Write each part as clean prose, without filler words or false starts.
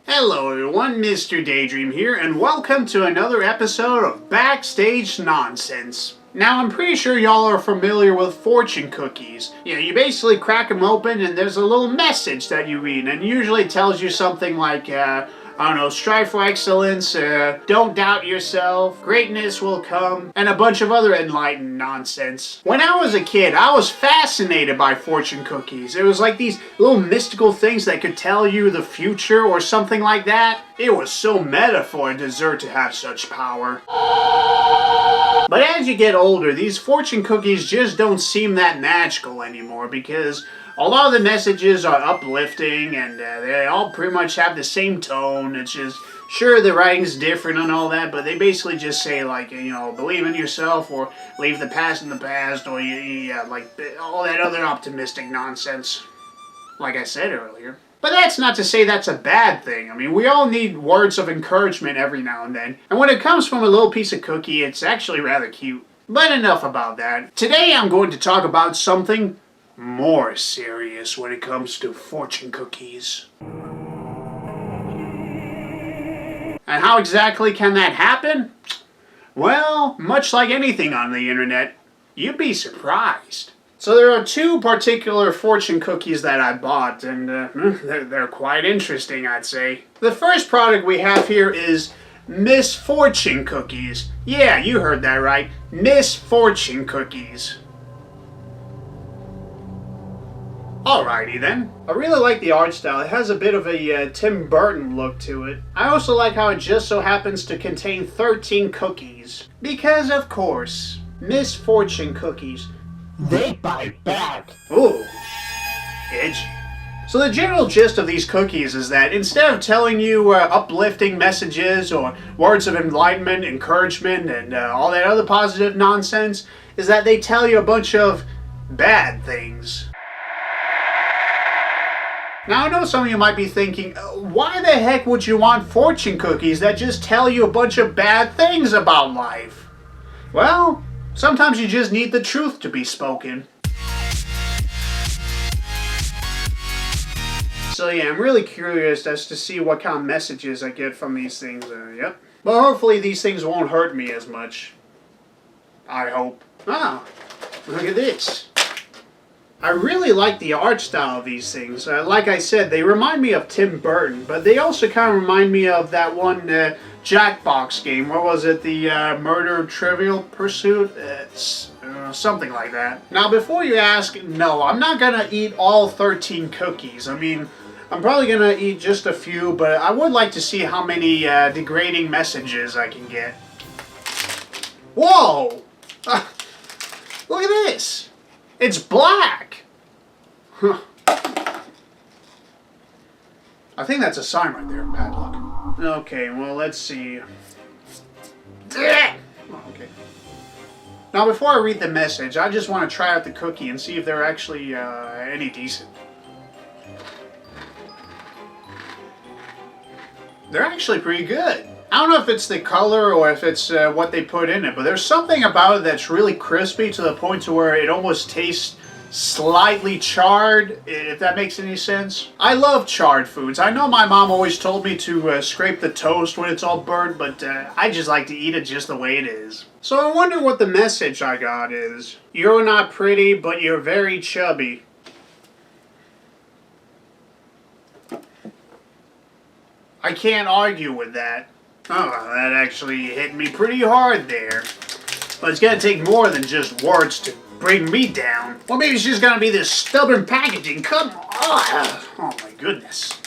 Hello everyone, Mr. Daydream here, and welcome to another episode of Backstage Nonsense. Now, I'm pretty sure y'all are familiar with fortune cookies. Yeah, you basically crack them open and there's a little message that you read, and it usually tells you something like, I don't know, strive for excellence, don't doubt yourself, greatness will come, and a bunch of other enlightened nonsense. When I was a kid, I was fascinated by fortune cookies. It was like these little mystical things that could tell you the future or something like that. It was so meta for a dessert to have such power. But as you get older, these fortune cookies just don't seem that magical anymore because a lot of the messages are uplifting and they all pretty much have the same tone. It's just, sure, the writing's different and all that, but they basically just say, like, you know, believe in yourself or leave the past in the past or, like, all that other optimistic nonsense, like I said earlier. But that's not to say that's a bad thing. I mean, we all need words of encouragement every now and then. And when it comes from a little piece of cookie, it's actually rather cute. But enough about that. Today I'm going to talk about something more serious when it comes to fortune cookies. And how exactly can that happen? Well, much like anything on the internet, you'd be surprised. So there are two particular fortune cookies that I bought, and they're quite interesting, I'd say. The first product we have here is Misfortune cookies. Yeah, you heard that right. Misfortune cookies. Alrighty then. I really like the art style. It has a bit of a Tim Burton look to it. I also like how it just so happens to contain 13 cookies. Because of course, Misfortune cookies. They bite back. Ooh, edgy. So the general gist of these cookies is that instead of telling you uplifting messages or words of enlightenment, encouragement, and all that other positive nonsense, is that they tell you a bunch of bad things. Now I know some of you might be thinking, why the heck would you want fortune cookies that just tell you a bunch of bad things about life? Well, sometimes you just need the truth to be spoken. So yeah, I'm really curious as to see what kind of messages I get from these things. Yep. But hopefully these things won't hurt me as much. I hope. Ah, look at this. I really like the art style of these things. Like I said, they remind me of Tim Burton, but they also kind of remind me of that one Jackbox game. What was it? The Murder Trivial Pursuit? Something like that. Now, before you ask, no, I'm not going to eat all 13 cookies. I mean, I'm probably going to eat just a few, but I would like to see how many degrading messages I can get. Whoa! Look at this! It's black! Huh. I think that's a sign right there, bad luck. Okay, well, let's see. Oh, okay. Now, before I read the message, I just want to try out the cookie and see if they're actually any decent. They're actually pretty good. I don't know if it's the color or if it's what they put in it, but there's something about it that's really crispy to the point to where it almost tastes slightly charred, if that makes any sense. I love charred foods. I know my mom always told me to scrape the toast when it's all burnt, but I just like to eat it just the way it is. So I wonder what the message I got is. You're not pretty, but you're very chubby. I can't argue with that. Oh, that actually hit me pretty hard there. But it's gonna take more than just words to bring me down. Well, maybe it's just gonna be this stubborn packaging. Come on! Oh my goodness.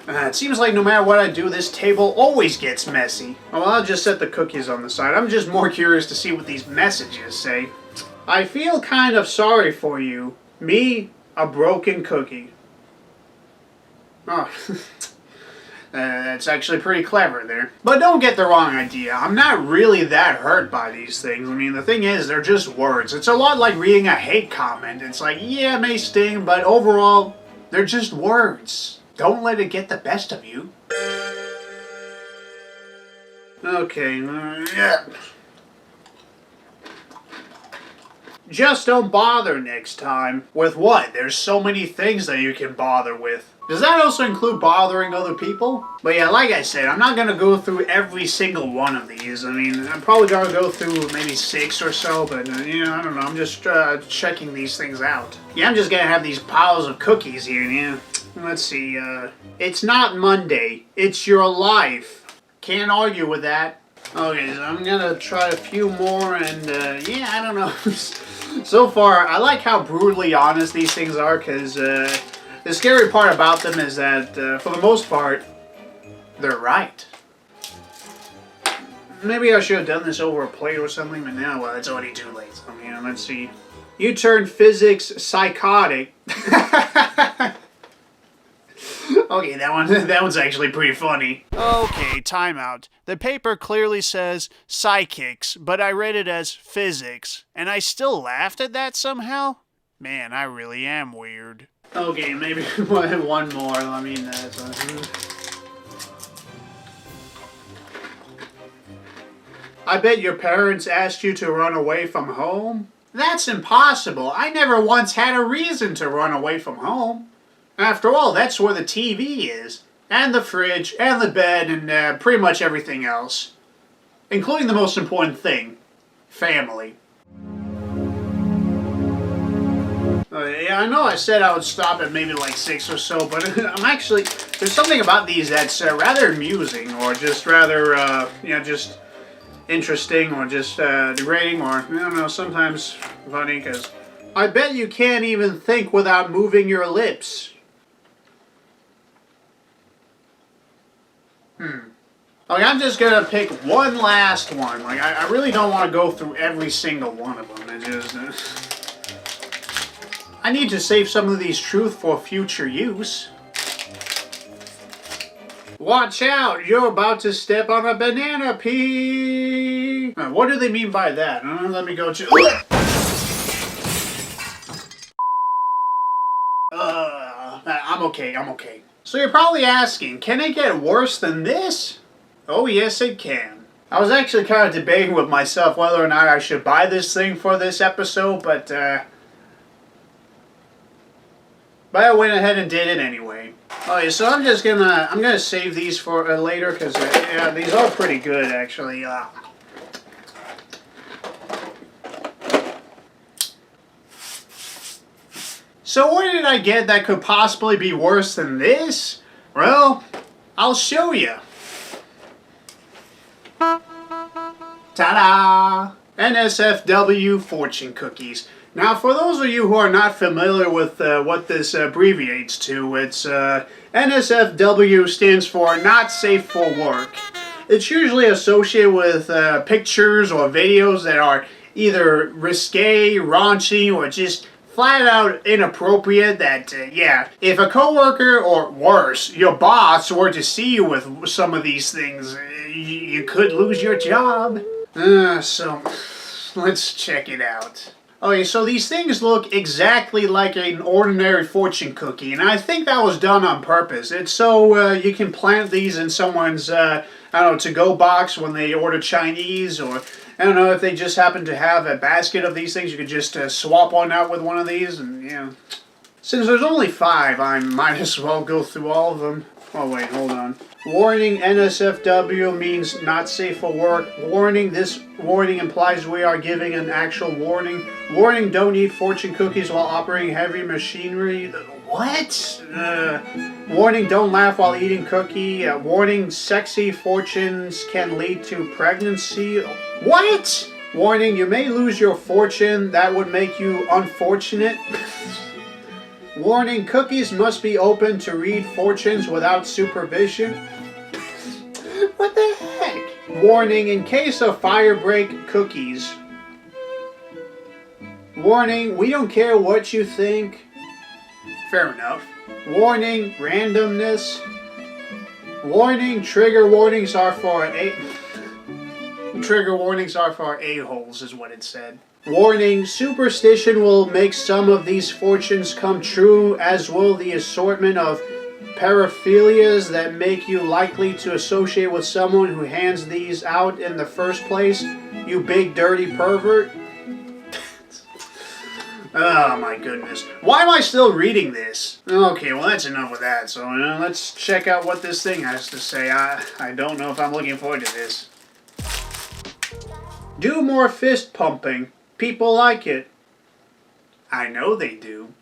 It seems like no matter what I do, this table always gets messy. Well, I'll just set the cookies on the side. I'm just more curious to see what these messages say. I feel kind of sorry for you. Me, a broken cookie. Oh. That's actually pretty clever there. But don't get the wrong idea. I'm not really that hurt by these things. I mean, the thing is, they're just words. It's a lot like reading a hate comment. It's like, yeah, it may sting, but overall, they're just words. Don't let it get the best of you. Okay, yeah. Just don't bother next time. With what? There's so many things that you can bother with. Does that also include bothering other people? But yeah, like I said, I'm not gonna go through every single one of these. I mean, I'm probably gonna go through maybe 6 or so, but you know, I don't know. I'm just checking these things out. Yeah, I'm just gonna have these piles of cookies here. Yeah. Let's see. It's not Monday. It's your life. Can't argue with that. Okay, so I'm gonna try a few more, and yeah, I don't know. So far, I like how brutally honest these things are, because the scary part about them is that, for the most part, they're right. Maybe I should have done this over a plate or something, but now, well, it's already too late. So, yeah, let's see. You turned physics psychotic. Okay, that one's actually pretty funny. Okay, timeout. The paper clearly says psychics, but I read it as physics, and I still laughed at that somehow? Man, I really am weird. Okay, maybe one more. I mean, I bet your parents asked you to run away from home? That's impossible. I never once had a reason to run away from home. After all, that's where the TV is, and the fridge, and the bed, and pretty much everything else. Including the most important thing, family. Yeah, I know I said I would stop at maybe like 6 or so, but I'm actually, there's something about these that's rather amusing, or just rather, you know, just interesting, or just degrading, or, I don't know, sometimes funny, because I bet you can't even think without moving your lips. Okay, I'm just gonna pick one last one. Like, I really don't want to go through every single one of them. It just, I need to save some of these truth for future use. Watch out! You're about to step on a banana pea! What do they mean by that? Let me go to... I'm okay. So you're probably asking, can it get worse than this? Oh yes, it can. I was actually kind of debating with myself whether or not I should buy this thing for this episode, but I went ahead and did it anyway. Okay, so I'm gonna save these for later, because yeah, these are pretty good actually. So what did I get that could possibly be worse than this? Well, I'll show you. Ta-da! NSFW fortune cookies. Now, for those of you who are not familiar with what this abbreviates to, it's NSFW stands for Not Safe for Work. It's usually associated with pictures or videos that are either risque, raunchy, or just flat out inappropriate. That, yeah, if a coworker or worse, your boss were to see you with some of these things, you could lose your job. So let's check it out. Okay, so these things look exactly like an ordinary fortune cookie, and I think that was done on purpose. It's so you can plant these in someone's, I don't know, to-go box when they order Chinese, or I don't know, if they just happen to have a basket of these things, you could just swap one out with one of these, and yeah. Since there's only 5, I might as well go through all of them. Oh wait, hold on. Warning, NSFW means not safe for work. Warning, this warning implies we are giving an actual warning. Warning, don't eat fortune cookies while operating heavy machinery. What? Warning, don't laugh while eating cookie. Warning, sexy fortunes can lead to pregnancy. What? Warning, you may lose your fortune. That would make you unfortunate. Warning, cookies must be open to read fortunes without supervision. What the heck? Warning, in case of fire break cookies. Warning, we don't care what you think. Fair enough. Warning, randomness. Warning, trigger warnings are for a-holes is what it said. Warning, superstition will make some of these fortunes come true, as will the assortment of paraphilias that make you likely to associate with someone who hands these out in the first place, you big dirty pervert. Oh my goodness. Why am I still reading this? Okay, well that's enough with that. So let's check out what this thing has to say. I don't know if I'm looking forward to this. Do more fist pumping. People like it. I know they do.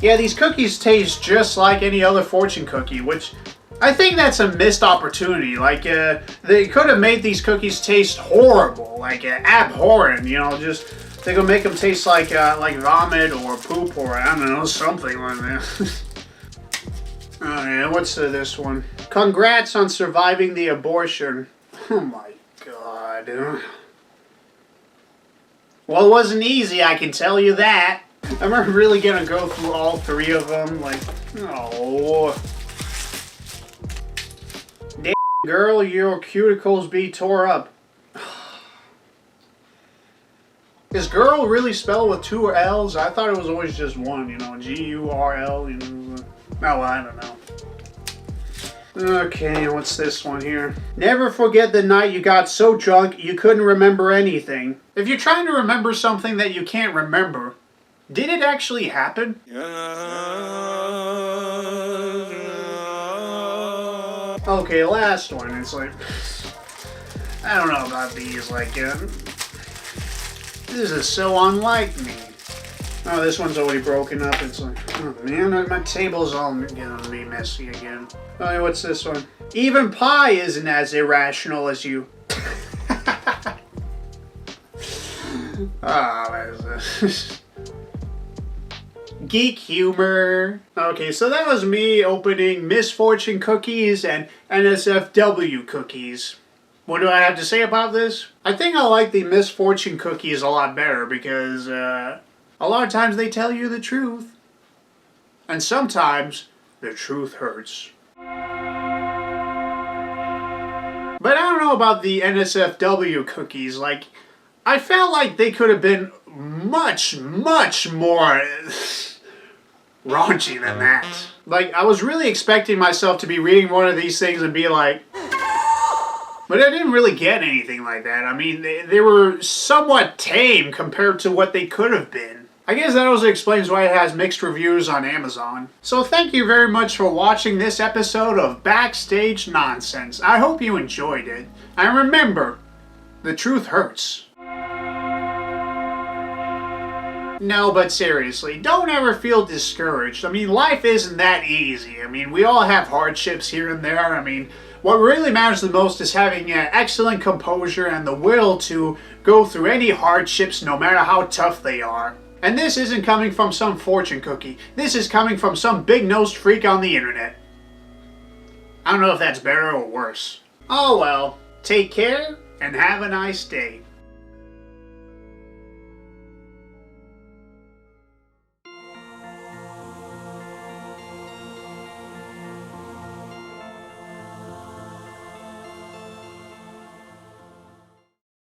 Yeah, these cookies taste just like any other fortune cookie, which I think that's a missed opportunity. Like, they could have made these cookies taste horrible, like abhorrent. You know, just they could make them taste like vomit or poop or I don't know, something like that. Oh yeah, what's this one? Congrats on surviving the abortion. Oh my god. Well, it wasn't easy, I can tell you that. Am I really gonna go through all three of them? Like, oh. Damn, girl, your cuticles be tore up. Is girl really spelled with two L's? I thought it was always just one, you know, G-U-R-L, you know. Oh, well, I don't know. Okay, what's this one here? Never forget the night you got so drunk you couldn't remember anything. If you're trying to remember something that you can't remember, did it actually happen? Okay, last one. It's like, I don't know about these. Like, this is so unlike me. Oh, this one's already broken up. It's like, oh man, my table's all gonna be messy again. Oh, what's this one? Even pie isn't as irrational as you. Geek humor. Okay, so that was me opening Misfortune cookies and NSFW cookies. What do I have to say about this? I think I like the Misfortune cookies a lot better because, a lot of times they tell you the truth. And sometimes the truth hurts. But I don't know about the NSFW cookies. Like, I felt like they could have been much, much more raunchy than that. Like, I was really expecting myself to be reading one of these things and be like... But I didn't really get anything like that. I mean, they were somewhat tame compared to what they could have been. I guess that also explains why it has mixed reviews on Amazon. So thank you very much for watching this episode of Backstage Nonsense. I hope you enjoyed it. And remember, the truth hurts. No, but seriously, don't ever feel discouraged. I mean, life isn't that easy. I mean, we all have hardships here and there. I mean, what really matters the most is having excellent composure and the will to go through any hardships no matter how tough they are. And this isn't coming from some fortune cookie. This is coming from some big-nosed freak on the internet. I don't know if that's better or worse. Oh well, take care and have a nice day.